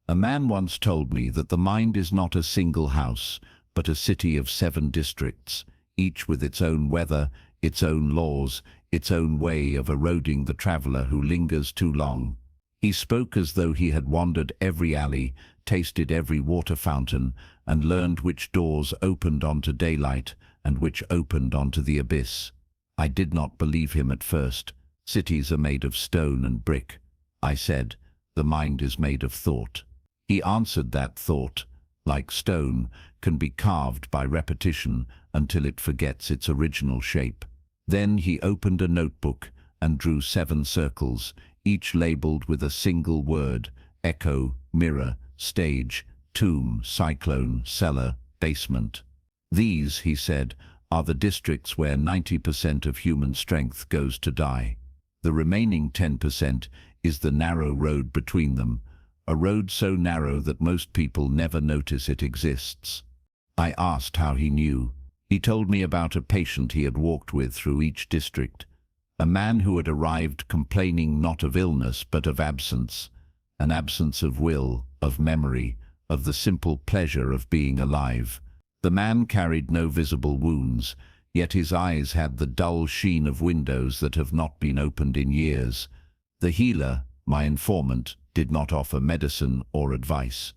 A man once told me that the mind is not a single house, but a city of 7 districts, each with its own weather, its own laws, its own way of eroding the traveler who lingers too long. He spoke as though he had wandered every alley, tasted every water fountain, and learned which doors opened onto daylight and which opened onto the abyss. I did not believe him at first. Cities are made of stone and brick. I said, the mind is made of thought. He answered that thought, like stone, can be carved by repetition until it forgets its original shape. Then he opened a notebook and drew 7 circles, each labeled with a single word: echo, mirror, stage, tomb, cyclone, cellar, basement. These, he said, are the districts where 90% of human strength goes to die. The remaining 10% is the narrow road between them, a road so narrow that most people never notice it exists. I asked how he knew. He told me about a patient he had walked with through each district, a man who had arrived complaining not of illness but of absence, an absence of will, of memory, of the simple pleasure of being alive. The man carried no visible wounds, yet his eyes had the dull sheen of windows that have not been opened in years. The healer, my informant, did not offer medicine or advice.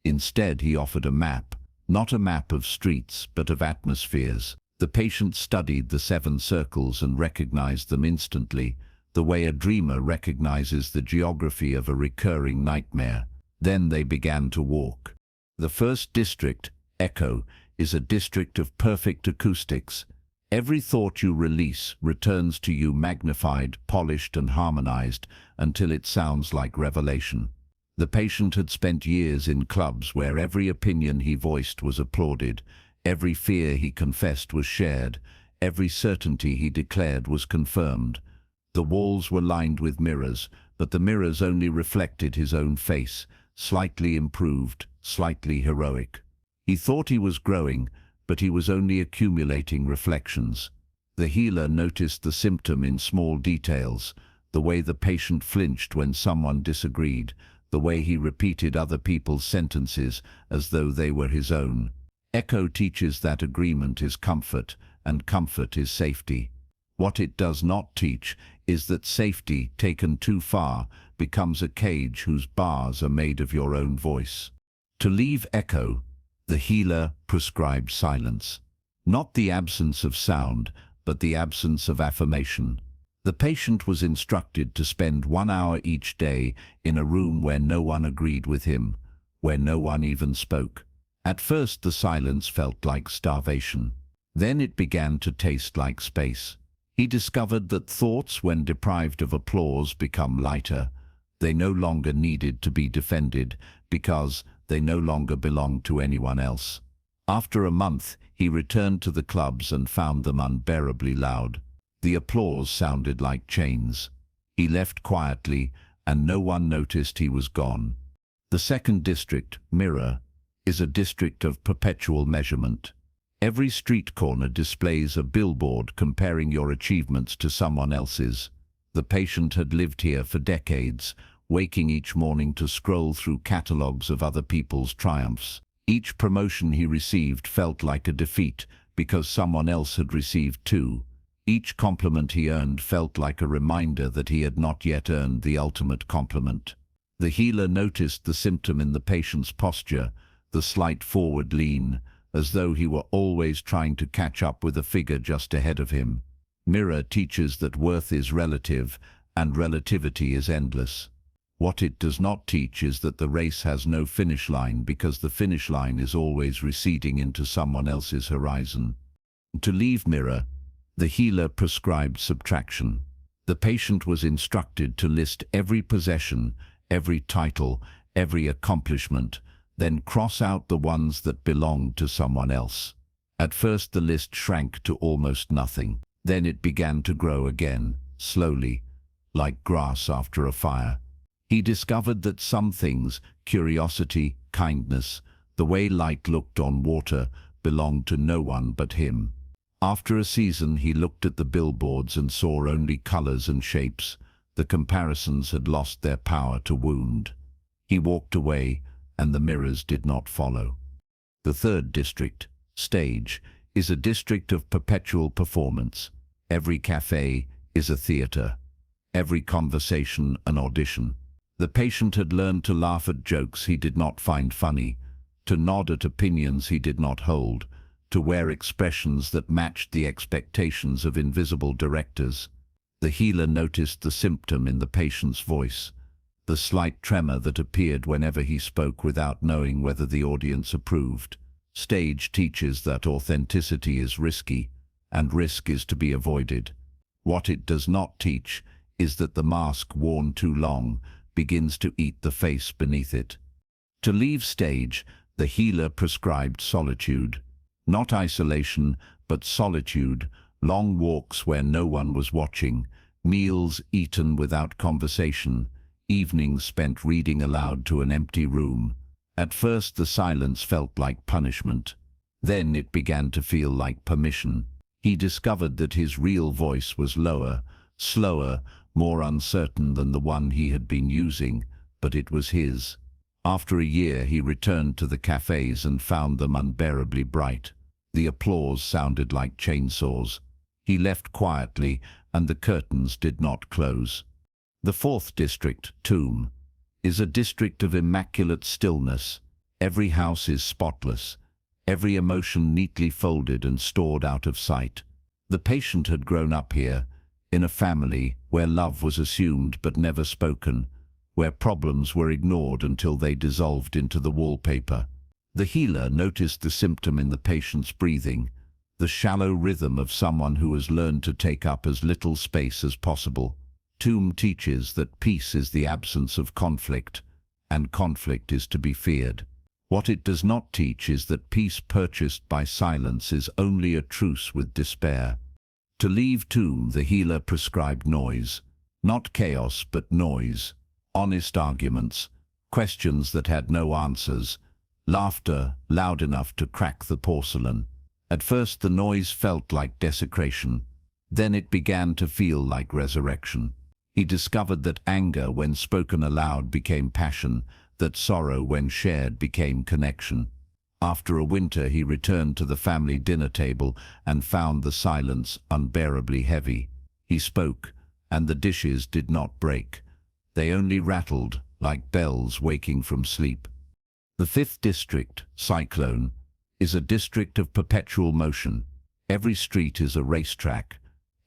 Instead, he offered a map, not a map of streets, but of atmospheres. The patient studied the 7 circles and recognized them instantly, the way a dreamer recognizes the geography of a recurring nightmare. Then they began to walk. The first district, Echo, is a district of perfect acoustics. Every thought you release returns to you magnified, polished and harmonized until it sounds like revelation. The patient had spent years in clubs where every opinion he voiced was applauded, every fear he confessed was shared, every certainty he declared was confirmed. The walls were lined with mirrors, but the mirrors only reflected his own face, slightly improved, slightly heroic. He thought he was growing, but he was only accumulating reflections. The healer noticed the symptom in small details, the way the patient flinched when someone disagreed, the way he repeated other people's sentences as though they were his own. Echo teaches that agreement is comfort, and comfort is safety. What it does not teach is that safety, taken too far, becomes a cage whose bars are made of your own voice. To leave Echo, the healer prescribed silence. Not the absence of sound, but the absence of affirmation. The patient was instructed to spend 1 hour each day in a room where no one agreed with him, where no one even spoke. At first the silence felt like starvation. Then it began to taste like space. He discovered that thoughts, when deprived of applause, become lighter. They no longer needed to be defended because they no longer belonged to anyone else. After a month, he returned to the clubs and found them unbearably loud. The applause sounded like chains. He left quietly, and no one noticed he was gone. The second district, Mirror, is a district of perpetual measurement. Every street corner displays a billboard comparing your achievements to someone else's. The patient had lived here for decades, waking each morning to scroll through catalogues of other people's triumphs. Each promotion he received felt like a defeat because someone else had received too. Each compliment he earned felt like a reminder that he had not yet earned the ultimate compliment. The healer noticed the symptom in the patient's posture, the slight forward lean, as though he were always trying to catch up with a figure just ahead of him. Mirror teaches that worth is relative and relativity is endless. What it does not teach is that the race has no finish line because the finish line is always receding into someone else's horizon. To leave Mirror, the healer prescribed subtraction. The patient was instructed to list every possession, every title, every accomplishment, then cross out the ones that belonged to someone else. At first the list shrank to almost nothing. Then it began to grow again, slowly, like grass after a fire. He discovered that some things, curiosity, kindness, the way light looked on water, belonged to no one but him. After a season he looked at the billboards and saw only colors and shapes. The comparisons had lost their power to wound. He walked away, and the mirrors did not follow. The third district, stage, is a district of perpetual performance. Every cafe is a theater, every conversation an audition. The patient had learned to laugh at jokes he did not find funny, to nod at opinions he did not hold, to wear expressions that matched the expectations of invisible directors. The healer noticed the symptom in the patient's voice, the slight tremor that appeared whenever he spoke without knowing whether the audience approved. Stage teaches that authenticity is risky, and risk is to be avoided. What it does not teach is that the mask worn too long begins to eat the face beneath it. To leave stage, the healer prescribed solitude. Not isolation, but solitude, long walks where no one was watching, meals eaten without conversation, evenings spent reading aloud to an empty room. At first the silence felt like punishment. Then it began to feel like permission. He discovered that his real voice was lower, slower, more uncertain than the one he had been using, but it was his. After a year he returned to the cafes and found them unbearably bright. The applause sounded like chainsaws. He left quietly, and the curtains did not close. The fourth district, tomb, is a district of immaculate stillness. Every house is spotless, every emotion neatly folded and stored out of sight. The patient had grown up here, in a family where love was assumed but never spoken, where problems were ignored until they dissolved into the wallpaper. The healer noticed the symptom in the patient's breathing, the shallow rhythm of someone who has learned to take up as little space as possible. Tomb teaches that peace is the absence of conflict, and conflict is to be feared. What it does not teach is that peace purchased by silence is only a truce with despair. To leave tomb, the healer prescribed noise. Not chaos, but noise. Honest arguments, questions that had no answers, laughter loud enough to crack the porcelain. At first the noise felt like desecration. Then it began to feel like resurrection. He discovered that anger, when spoken aloud, became passion, that sorrow, when shared, became connection. After a winter, he returned to the family dinner table and found the silence unbearably heavy. He spoke, and the dishes did not break. They only rattled, like bells waking from sleep. The fifth district, cyclone, is a district of perpetual motion. Every street is a racetrack,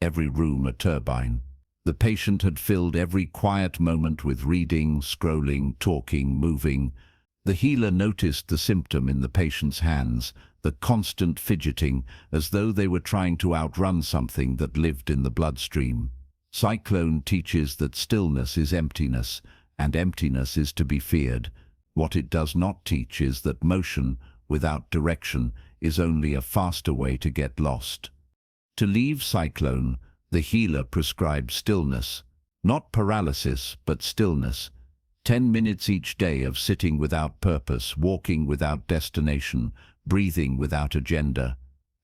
every room a turbine. The patient had filled every quiet moment with reading, scrolling, talking, moving. The healer noticed the symptom in the patient's hands, the constant fidgeting, as though they were trying to outrun something that lived in the bloodstream. Cyclone teaches that stillness is emptiness, and emptiness is to be feared. What it does not teach is that motion, without direction, is only a faster way to get lost. To leave cyclone, the healer prescribed stillness. Not paralysis, but stillness. 10 minutes each day of sitting without purpose, walking without destination, breathing without agenda.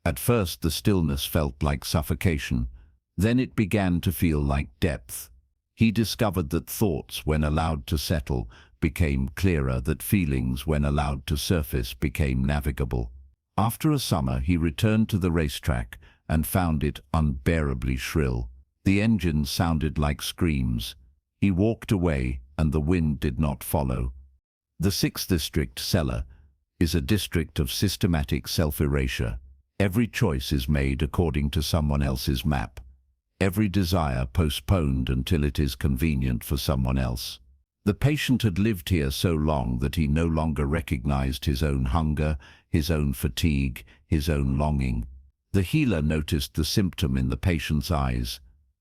At first the stillness felt like suffocation. Then it began to feel like depth. He discovered that thoughts, when allowed to settle, became clearer, that feelings, when allowed to surface, became navigable. After a summer, he returned to the racetrack and found it unbearably shrill. The engine sounded like screams. He walked away, and the wind did not follow. The sixth district, cellar, is a district of systematic self-erasure. Every choice is made according to someone else's map. Every desire postponed until it is convenient for someone else. The patient had lived here so long that he no longer recognized his own hunger, his own fatigue, his own longing. The healer noticed the symptom in the patient's eyes,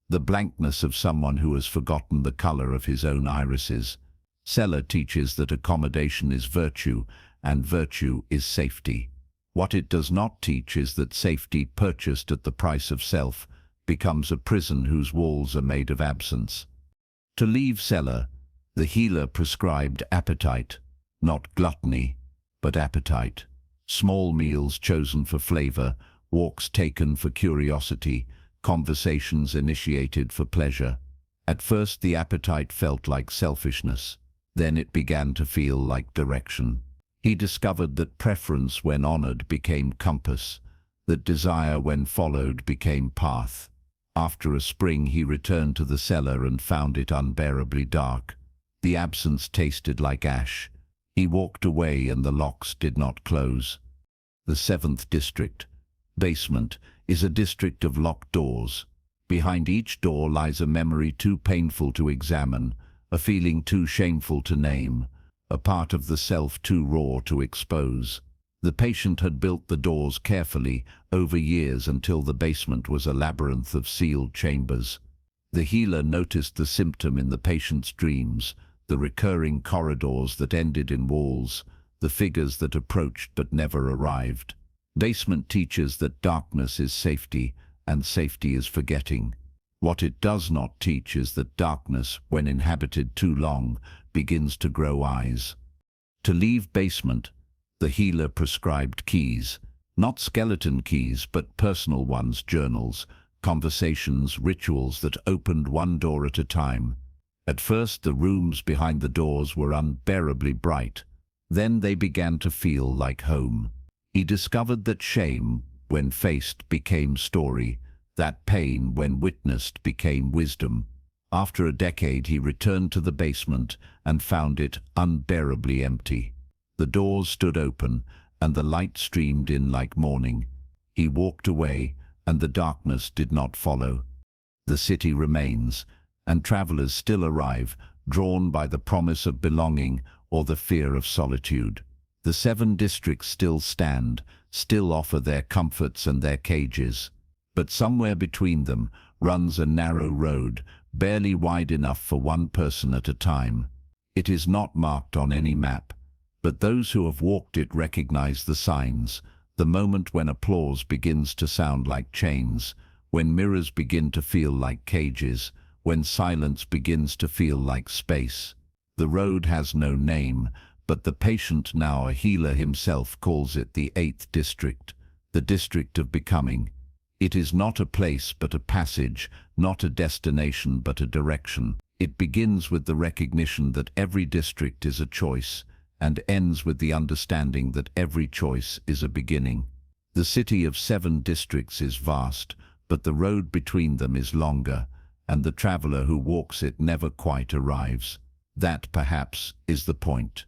the blankness of someone who has forgotten the color of his own irises. Cellar teaches that accommodation is virtue, and virtue is safety. What it does not teach is that safety purchased at the price of self becomes a prison whose walls are made of absence. To leave cellar, the healer prescribed appetite, not gluttony, but appetite. Small meals chosen for flavor, walks taken for curiosity, conversations initiated for pleasure. At first the appetite felt like selfishness. Then it began to feel like direction. He discovered that preference when honored became compass, that desire when followed became path. After a spring he returned to the cellar and found it unbearably dark. The absence tasted like ash. He walked away and the locks did not close. The 7th district, basement, is a district of locked doors. Behind each door lies a memory too painful to examine, a feeling too shameful to name, a part of the self too raw to expose. The patient had built the doors carefully over years until the basement was a labyrinth of sealed chambers. The healer noticed the symptom in the patient's dreams, the recurring corridors that ended in walls, the figures that approached but never arrived. Basement teaches that darkness is safety, and safety is forgetting. What it does not teach is that darkness, when inhabited too long, begins to grow eyes. To leave basement, the healer prescribed keys, not skeleton keys, but personal ones, journals, conversations, rituals that opened one door at a time. At first, the rooms behind the doors were unbearably bright. Then they began to feel like home. He discovered that shame, when faced, became story, that pain, when witnessed, became wisdom. After a decade, he returned to the basement and found it unbearably empty. The doors stood open, and the light streamed in like morning. He walked away, and the darkness did not follow. The city remains, and travelers still arrive, drawn by the promise of belonging or the fear of solitude. The 7 districts still stand, still offer their comforts and their cages. But somewhere between them runs a narrow road, barely wide enough for one person at a time. It is not marked on any map, but those who have walked it recognize the signs, the moment when applause begins to sound like chains, when mirrors begin to feel like cages, when silence begins to feel like space. The road has no name, but the patient, now a healer himself, calls it the 8th district, the district of becoming. It is not a place but a passage, not a destination but a direction. It begins with the recognition that every district is a choice, and ends with the understanding that every choice is a beginning. The city of 7 districts is vast, but the road between them is longer, and the traveler who walks it never quite arrives. That, perhaps, is the point.